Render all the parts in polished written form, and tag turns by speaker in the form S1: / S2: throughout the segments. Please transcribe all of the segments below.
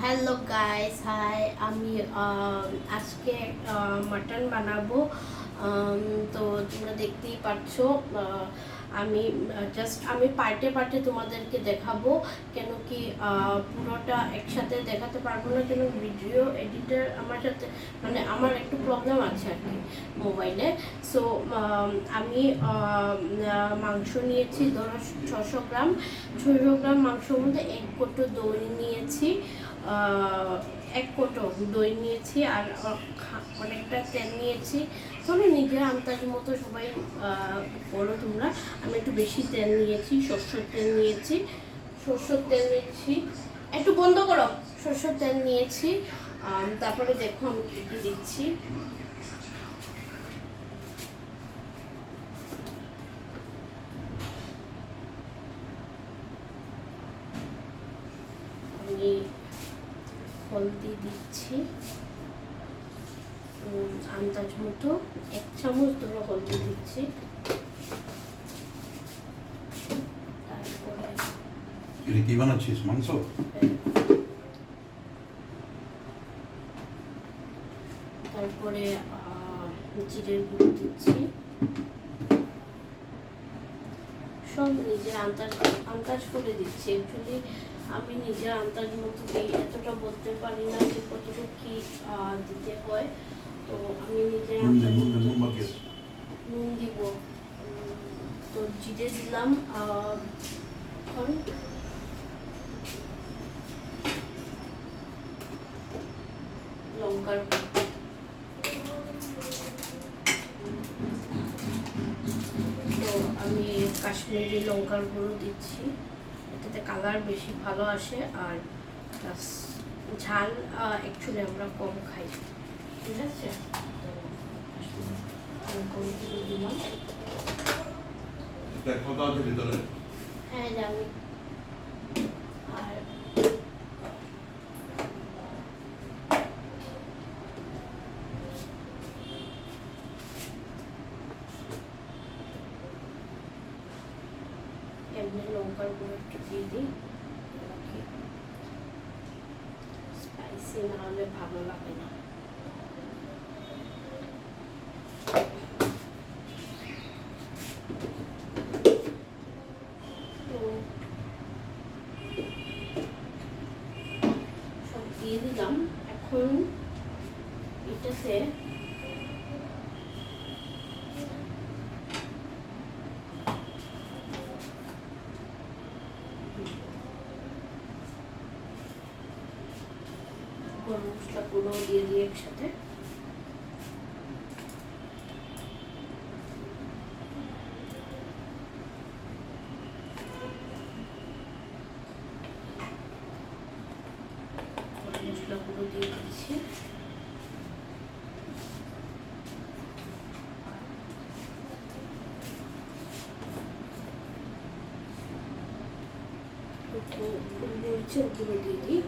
S1: Hello guys, high. আমি আজকে mutton বানাবো। তো তোমরা দেখতেই পাচ্ছ। আমি আমি পার্টে পার্টে তোমাদেরকে দেখাবো, কেন কি পুরোটা একসাথে দেখাতে পারবো না, কেন ভিডিও এডিটার আমার সাথে মানে আমার একটু প্রবলেম আছে আর কি মোবাইলে। সো আমি মাংস নিয়েছি ধরো 600 গ্রাম। 600 গ্রাম মাংসের মধ্যে 1 কোটো দই নিয়েছি, 1 কোটো দই নিয়েছি, আর অনেকটা তেল নিয়েছি। ধরো নিজের আন্দাজ মতো সবাই বলো তোমরা। আমি একটু বেশি তেল নিয়েছি, সরষের তেল নিয়েছি। সরষের তেল নিয়েছি, একটু বন্ধ করো। সরষের তেল নিয়েছি। তারপরে দেখো আমি কী কী দিচ্ছি। আমি হলদি দিচ্ছি আন্দাজ মতো, 1 চামচ ধরো হলদি দিচ্ছি।
S2: তারপরে কি বানাচ্ছিস, মাংস?
S1: তারপরে জিরের গুঁড়ো দিচ্ছি। সব নিজের আন্দাজ করে দিচ্ছি। অ্যাকচুয়ালি আমি নিজের আন্দাজ মতো দিই, এতটা বলতে পারি না যে কতটুকু কি দিতে হয়। তো আমি নিজের আন্দাজ মতো নুন দিব। তো জিরে দিলাম এখন লঙ্কার আমি কাশ্মীরি লঙ্কার গুঁড়ো দিচ্ছি, এটাতে কালার বেশি ভালো আসে। আর প্লাস ঝাল অ্যাকচুয়ালি আমরা কম খাই, ঠিক আছে।
S2: দিলাম।
S1: হ্যাঁ জানি। আর এমনি লঙ্কার গুঁড়ো একটু দিয়ে দিই, স্পাইসি না হলে ভালো লাগে না। সব দিয়ে দিলাম। এখন এটাতে গরম মশলা গুঁড়ো দিয়ে দিই একসাথে। গরম মশলা গুঁড়ো দিয়ে দিচ্ছি। একটু মরিচের গুঁড়ো দিয়ে দিই।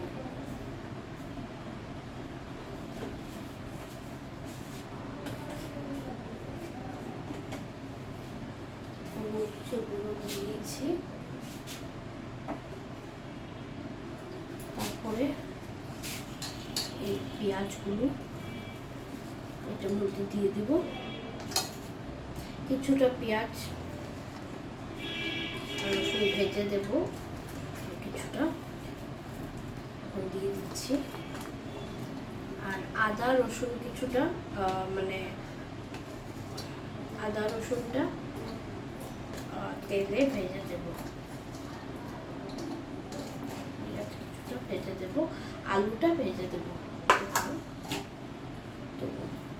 S1: মরিচের গুঁড়ো দিয়েছি। তারপরে এই পেঁয়াজগুলো এটার মধ্যে দিয়ে দেব। কিছুটা পেঁয়াজ আর রসুন ভেজে দেব, কিছুটা এখন দিয়ে দিচ্ছি। আর আদা রসুন কিছুটা মানে আদা রসুনটা তেলে ভেজে দেব, কিছুটা ভেজে দেব। আলুটা ভেজে দেব। তো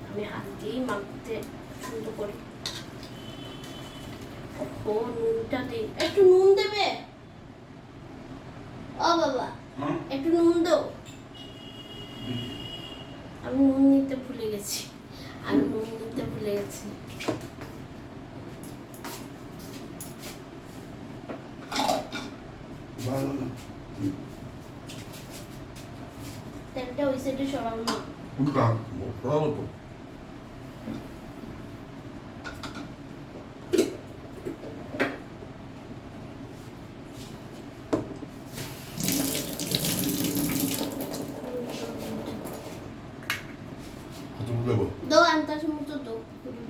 S1: আমি হাত দিয়েই মাখতে পছন্দ করি। ও নুনটা দিই, একটু নুন দেবে? ও বাবা, একটু নুন দাও। আমি নুন নিতে ভুলে গেছি। তেলটা ওই সাইডে সরাও না।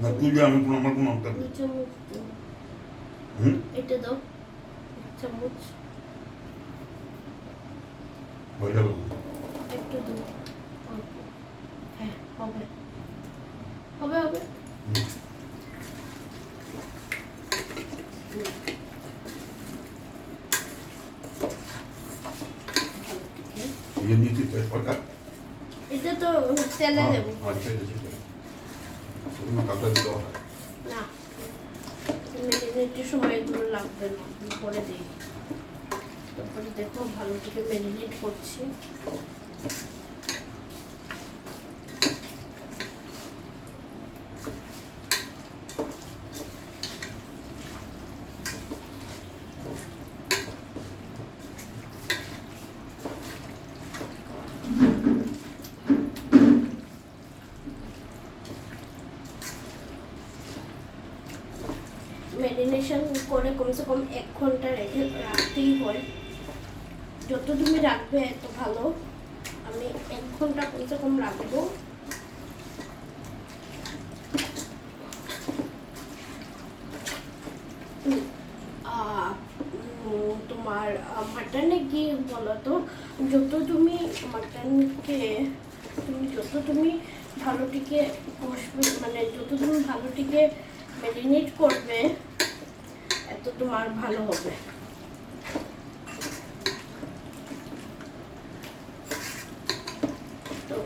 S2: না তুই যে আমি কোনো আমার কোনো অন্তর
S1: দুই
S2: নেই।
S1: চামচ দাও।
S2: হুম
S1: এটা দাও, এক চামচ।
S2: হয়ে যাবে।
S1: একটু দাও, অল্প। হ্যাঁ, হবে হবে হবে।
S2: হুম। ये नीचे तेजपत्ता
S1: এটা তো তেলে
S2: हाँ,
S1: দেবো
S2: हाँ, ठीक है, ठीक है। उसमें काटा भी दो है।
S1: না, মেরিনেটের সময় এগুলো লাগবে না, আমি পরে দিই। তারপরে দেখো ভালো করে মেরিনেট করছি। মেরিনেশন করে কমসে কম 1 ঘন্টা রেখে রাখতেই হয়। যত তুমি রাখবে এত ভালো। আমি 1 ঘন্টা কমসে কম রাখবো। তোমার মাটনে কি বলতো, যত তুমি মাটনকে যত তুমি ভালোটিকে কষবে, মানে যত তুমি ভালোটিকে ম্যারিনেট করবে এত তোমার ভালো হবে। তো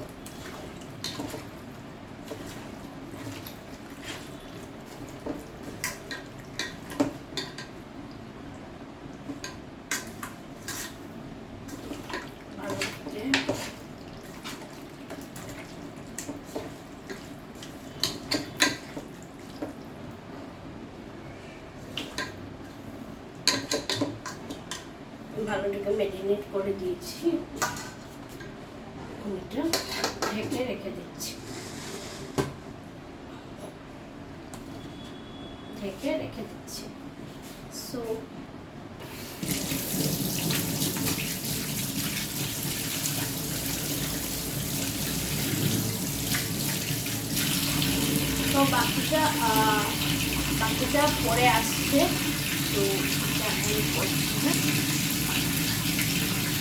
S1: ভালো করে ভালোটাকে ম্যারিনেট করে দিয়েছি। এটা ঢেকে রেখে দিচ্ছি, ঢেকে রেখে দিচ্ছি। সো তো বাকিটা পরে আসছে। তো এটা আমি করছি, হ্যাঁ।